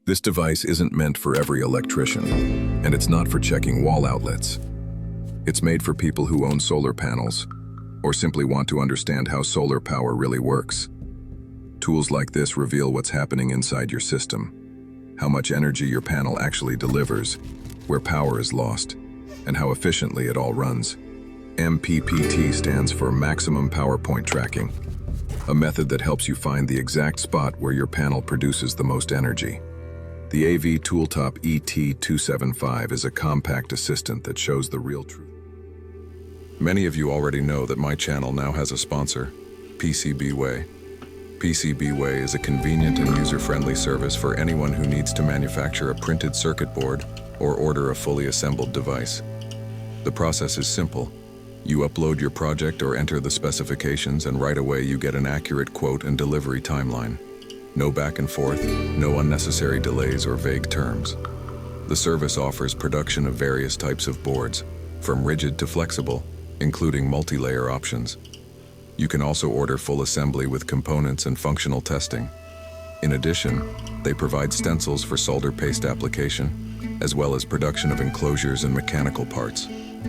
This device isn't meant for every electrician, and it's not for checking wall outlets. It's made for people who own solar panels, or simply want to understand how solar power really works. Tools like this reveal what's happening inside your system, how much energy your panel actually delivers, where power is lost, and how efficiently it all runs. MPPT stands for Maximum Power Point Tracking, a method that helps you find the exact spot where your panel produces the most energy. The AV Tooltop ET275 is a compact assistant that shows the real truth. Many of you already know that my channel now has a sponsor, PCBWay. PCBWay is a convenient and user-friendly service for anyone who needs to manufacture a printed circuit board or order a fully assembled device. The process is simple. You upload your project or enter the specifications, and right away you get an accurate quote and delivery timeline. No back and forth, no unnecessary delays or vague terms. The service offers production of various types of boards, from rigid to flexible, including multi-layer options. You can also order full assembly with components and functional testing. In addition, they provide stencils for solder paste application, as well as production of enclosures and mechanical parts,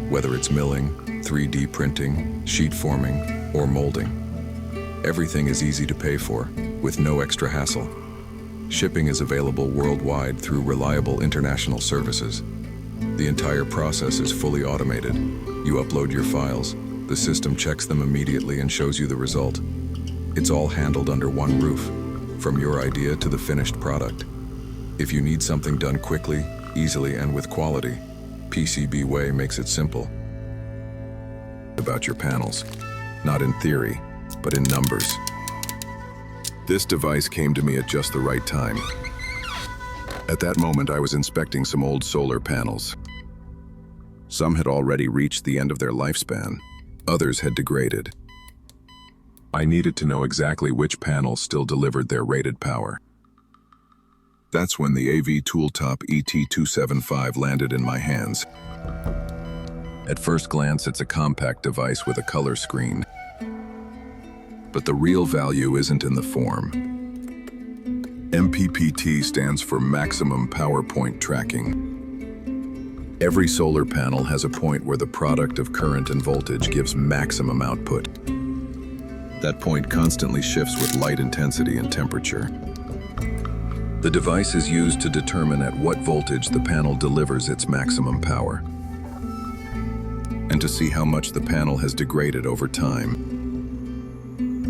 whether it's milling, 3D printing, sheet forming, or molding. Everything is easy to pay for, with no extra hassle. Shipping is available worldwide through reliable international services. The entire process is fully automated. You upload your files, the system checks them immediately and shows you the result. It's all handled under one roof, from your idea to the finished product. If you need something done quickly, easily, and with quality, PCBWay makes it simple. About your panels, not in theory, but in numbers. This device came to me at just the right time. At that moment, I was inspecting some old solar panels. Some had already reached the end of their lifespan. Others had degraded. I needed to know exactly which panels still delivered their rated power. That's when the AV Tooltop ET275 landed in my hands. At first glance, it's a compact device with a color screen. But the real value isn't in the form. MPPT stands for Maximum Power Point Tracking. Every solar panel has a point where the product of current and voltage gives maximum output. That point constantly shifts with light intensity and temperature. The device is used to determine at what voltage the panel delivers its maximum power, and to see how much the panel has degraded over time.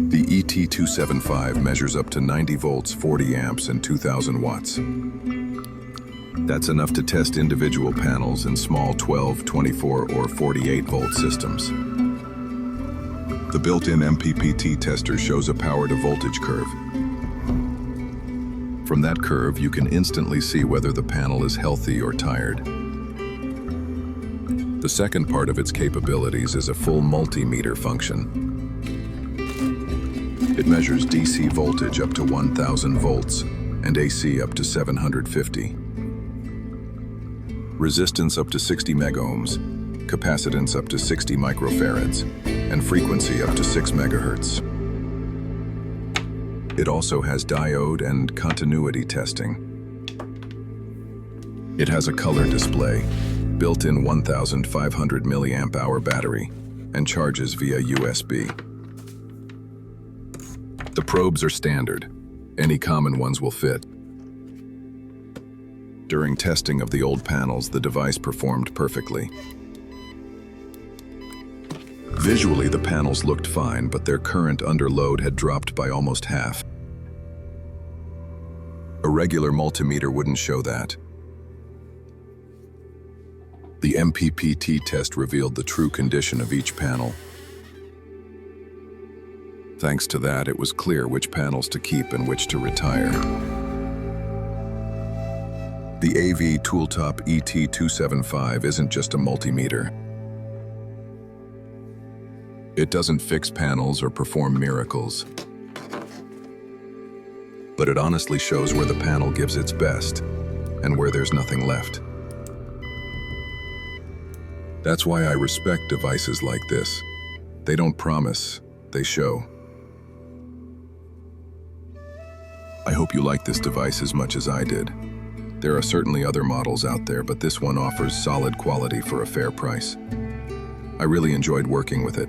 The ET275 measures up to 90 volts, 40 amps, and 2000 watts. That's enough to test individual panels in small 12, 24, or 48 volt systems. The built-in MPPT tester shows a power to voltage curve. From that curve, you can instantly see whether the panel is healthy or tired. The second part of its capabilities is a full multimeter function. It measures DC voltage up to 1000 volts and AC up to 750. Resistance up to 60 megohms, capacitance up to 60 microfarads, and frequency up to 6 megahertz. It also has diode and continuity testing. It has a color display, built-in 1500 milliamp hour battery, and charges via USB. The probes are standard. Any common ones will fit. During testing of the old panels, the device performed perfectly. Visually, the panels looked fine, but their current under load had dropped by almost half. A regular multimeter wouldn't show that. The MPPT test revealed the true condition of each panel. Thanks to that, it was clear which panels to keep and which to retire. The AV Tooltop ET275 isn't just a multimeter. It doesn't fix panels or perform miracles, but it honestly shows where the panel gives its best and where there's nothing left. That's why I respect devices like this. They don't promise, they show. I hope you like this device as much as I did. There are certainly other models out there, but this one offers solid quality for a fair price. I really enjoyed working with it.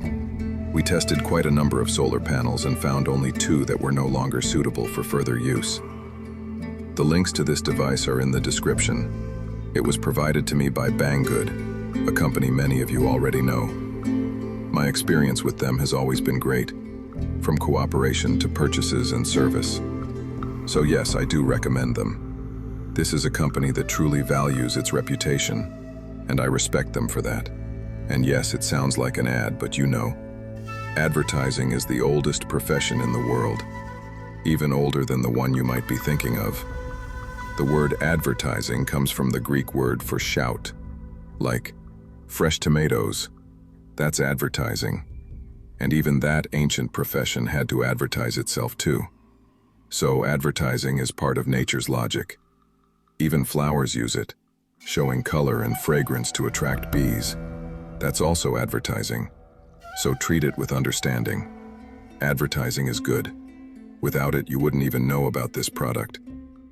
We tested quite a number of solar panels and found only 2 that were no longer suitable for further use. The links to this device are in the description. It was provided to me by Banggood, a company many of you already know. My experience with them has always been great, from cooperation to purchases and service. So yes, I do recommend them. This is a company that truly values its reputation, and I respect them for that. And yes, it sounds like an ad, but you know, advertising is the oldest profession in the world, even older than the one you might be thinking of. The word advertising comes from the Greek word for shout, like fresh tomatoes. That's advertising. And even that ancient profession had to advertise itself too. So advertising is part of nature's logic. Even flowers use it, showing color and fragrance to attract bees. That's also advertising. So treat it with understanding. Advertising is good. Without it, you wouldn't even know about this product.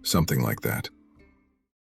Something like that.